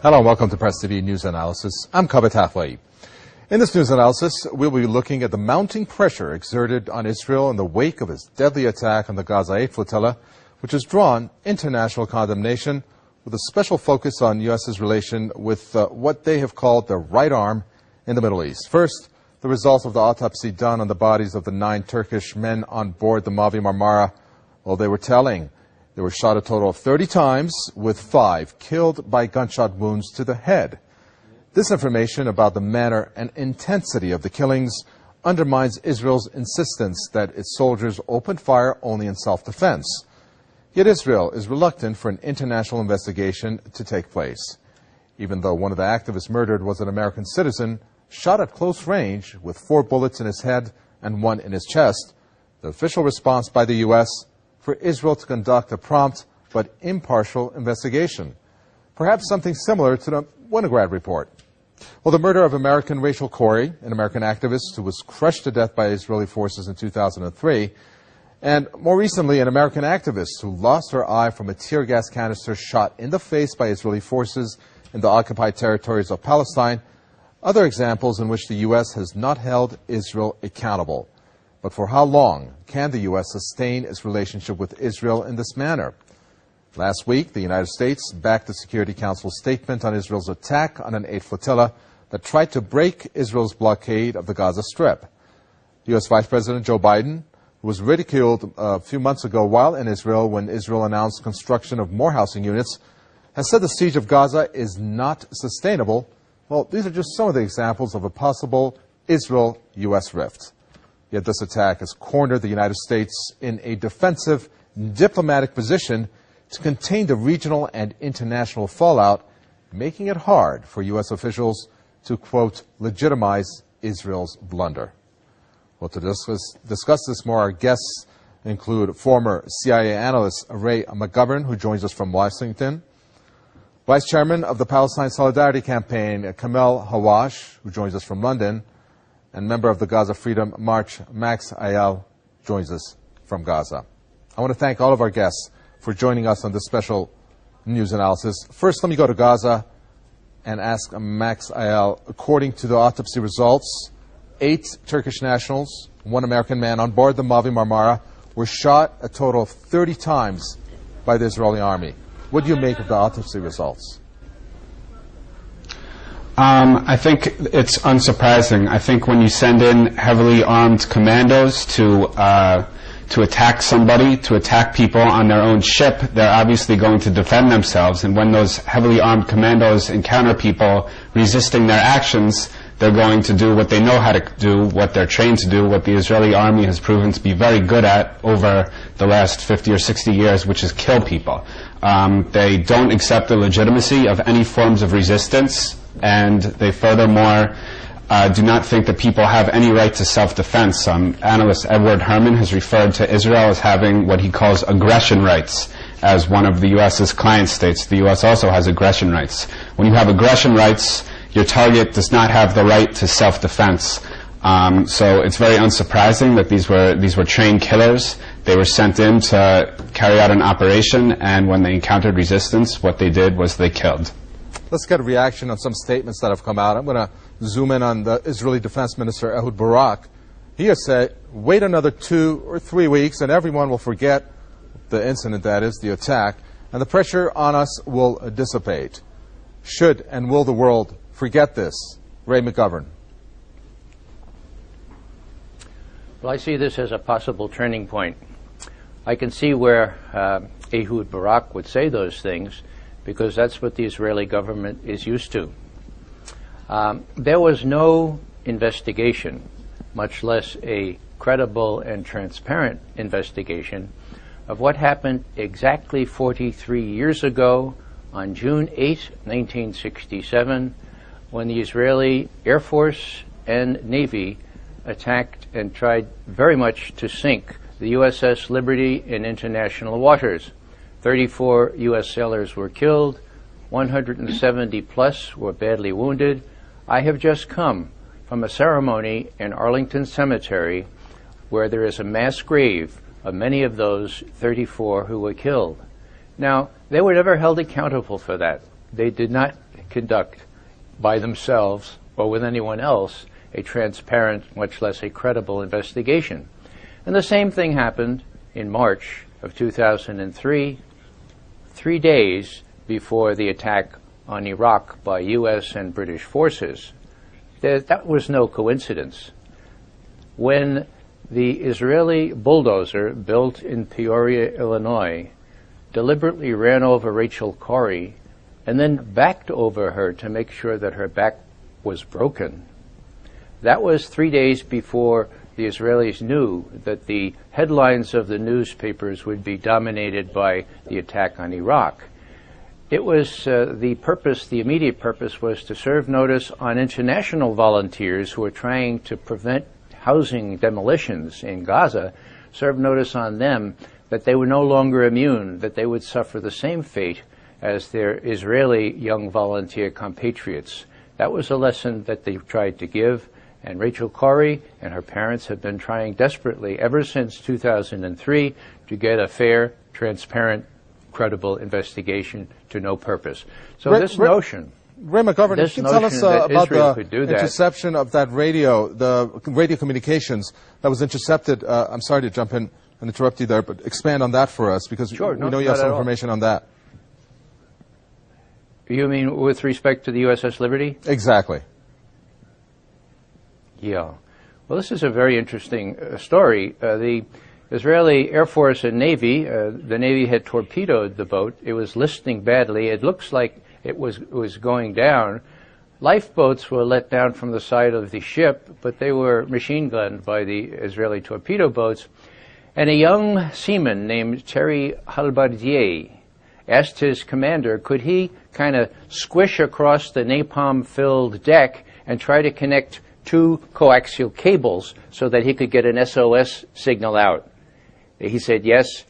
Hello and welcome to Press TV News Analysis. I'm Kabit Hathaway. In this news analysis, we'll be looking at the mounting pressure exerted on Israel in the wake of its deadly attack on the Gaza 8 flotilla, which has drawn international condemnation with a special focus on U.S.'s relation with what they have called the right arm in the Middle East. First, the results of the autopsy done on the bodies of the 9 Turkish men on board the Mavi Marmara. Well, they were telling. They were shot a total of 30 times, with 5 killed by gunshot wounds to the head. This information about the manner and intensity of the killings undermines Israel's insistence that its soldiers opened fire only in self-defense. Yet Israel is reluctant for an international investigation to take place, even though one of the activists murdered was an American citizen shot at close range with 4 bullets in his head and 1 in his chest. The official response by the U.S. for Israel to conduct a prompt but impartial investigation, perhaps something similar to the Winograd report. Well, the murder of American Rachel Corrie, an American activist who was crushed to death by Israeli forces in 2003, and more recently an American activist who lost her eye from a tear gas canister shot in the face by Israeli forces in the occupied territories of Palestine, other examples in which the U.S. has not held Israel accountable. But for how long can the U.S. sustain its relationship with Israel in this manner? Last week, the United States backed the Security Council's statement on Israel's attack on an 8 flotilla that tried to break Israel's blockade of the Gaza Strip. U.S. Vice President Joe Biden, who was ridiculed a few months ago while in Israel when Israel announced construction of more housing units, has said the siege of Gaza is not sustainable. Well, these are just some of the examples of a possible Israel-U.S. rift. Yet this attack has cornered the United States in a defensive diplomatic position to contain the regional and international fallout, making it hard for U.S. officials to, quote, legitimize Israel's blunder. Well, to discuss this more, our guests include former CIA analyst Ray McGovern, who joins us from Washington, Vice Chairman of the Palestine Solidarity Campaign, Kamel Hawash, who joins us from London, and member of the Gaza Freedom March, Max Ayal, joins us from Gaza. I want to thank all of our guests for joining us on this special news analysis. First, let me go to Gaza and ask Max Ayal, according to the autopsy results, 8 Turkish nationals, 1 American man on board the Mavi Marmara were shot a total of 30 times by the Israeli army. What do you make of the autopsy results? I think it's unsurprising. I think when you send in heavily armed commandos to attack somebody, to attack people on their own ship, they're obviously going to defend themselves. And when those heavily armed commandos encounter people resisting their actions, they're going to do what they know how to do, what they're trained to do, what the Israeli army has proven to be very good at over the last 50 or 60 years, which is kill people. They don't accept the legitimacy of any forms of resistance, and they furthermore do not think that people have any right to self-defense. Analyst Edward Herman has referred to Israel as having what he calls aggression rights as one of the U.S.'s client states. The U.S. also has aggression rights. When you have aggression rights, your target does not have the right to self-defense. So it's very unsurprising that these were trained killers. They were sent in to carry out an operation, and when they encountered resistance, what they did was they killed. Let's get a reaction on some statements that have come out. I'm going to zoom in on the Israeli Defense Minister Ehud Barak. He has said, wait another 2 or 3 weeks and everyone will forget the incident, that is, the attack, and the pressure on us will dissipate. Should and will the world forget this? Ray McGovern. Well, I see this as a possible turning point. I can see where Ehud Barak would say those things, because that's what the Israeli government is used to. There was no investigation, much less a credible and transparent investigation, of what happened exactly 43 years ago on June 8, 1967, when the Israeli Air Force and Navy attacked and tried very much to sink the USS Liberty in international waters. 34 U.S. sailors were killed, 170 plus were badly wounded. I have just come from a ceremony in Arlington Cemetery where there is a mass grave of many of those 34 who were killed. Now, they were never held accountable for that. They did not conduct by themselves or with anyone else a transparent, much less a credible investigation. And the same thing happened in March of 2003, 3 days before the attack on Iraq by U.S. and British forces. That was no coincidence. When the Israeli bulldozer built in Peoria, Illinois, deliberately ran over Rachel Corrie and then backed over her to make sure that her back was broken, that was 3 days before the Israelis knew that the headlines of the newspapers would be dominated by the attack on Iraq. It was the immediate purpose was to serve notice on international volunteers who were trying to prevent housing demolitions in Gaza, serve notice on them that they were no longer immune, that they would suffer the same fate as their Israeli young volunteer compatriots. That was a lesson that they tried to give, and Rachel Corrie and her parents have been trying desperately ever since 2003 to get a fair, transparent, credible investigation to no purpose. So this notion... Ray McGovern, can you tell us about the interception of that the radio communications that was intercepted? I'm sorry to jump in and interrupt you there, but expand on that for us, because we know you have some information on that. You mean with respect to the USS Liberty? Exactly. Yeah. Well, this is a very interesting story. The Israeli Air Force and Navy, the Navy had torpedoed the boat. It was listing badly. It looks like it was going down. Lifeboats were let down from the side of the ship, but they were machine gunned by the Israeli torpedo boats. And a young seaman named Terry Halbardier asked his commander, could he kind of squish across the napalm-filled deck and try to connect two coaxial cables so that he could get an SOS signal out? He said yes.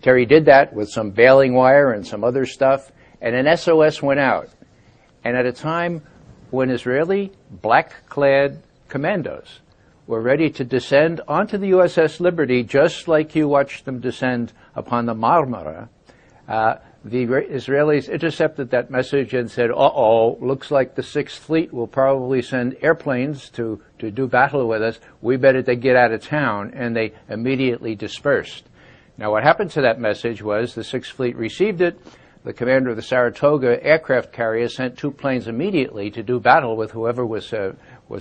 Terry did that with some baling wire and some other stuff, and an SOS went out. And at a time when Israeli black-clad commandos were ready to descend onto the USS Liberty, just like you watched them descend upon the Marmara, the Israelis intercepted that message and said, uh-oh, looks like the Sixth Fleet will probably send airplanes to do battle with us. We better get out of town. And they immediately dispersed. Now, what happened to that message was the Sixth Fleet received it. The commander of the Saratoga aircraft carrier sent 2 planes immediately to do battle with whoever was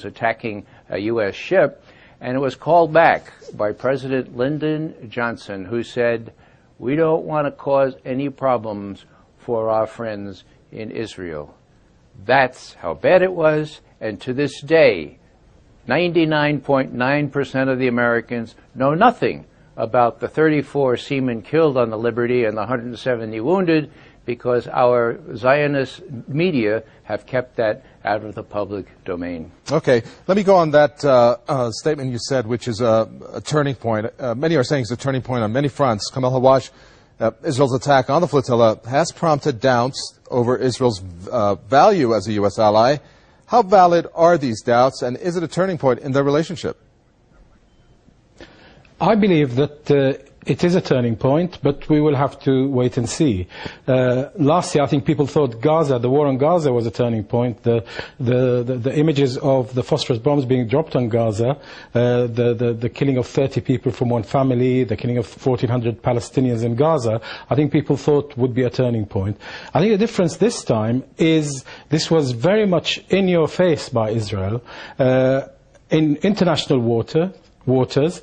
attacking a U.S. ship. And it was called back by President Lyndon Johnson, who said, we don't want to cause any problems for our friends in Israel. That's how bad it was, and to this day, 99.9% of the Americans know nothing about the 34 seamen killed on the Liberty and the 170 wounded, because our Zionist media have kept that out of the public domain. Okay, let me go on that statement you said, which is a turning point. Many are saying it's a turning point on many fronts. Kamal Hawash, Israel's attack on the flotilla has prompted doubts over Israel's value as a U.S. ally. How valid are these doubts, and is it a turning point in their relationship? I believe that it is a turning point, but we will have to wait and see. Last year, I think people thought Gaza, the war on Gaza, was a turning point. The images of the phosphorus bombs being dropped on Gaza, the killing of 30 people from one family, the killing of 1,400 Palestinians in Gaza, I think people thought would be a turning point. I think the difference this time is this was very much in your face by Israel, in international waters,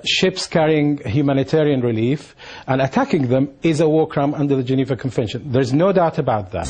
ships carrying humanitarian relief, and attacking them is a war crime under the Geneva Convention. There's no doubt about that.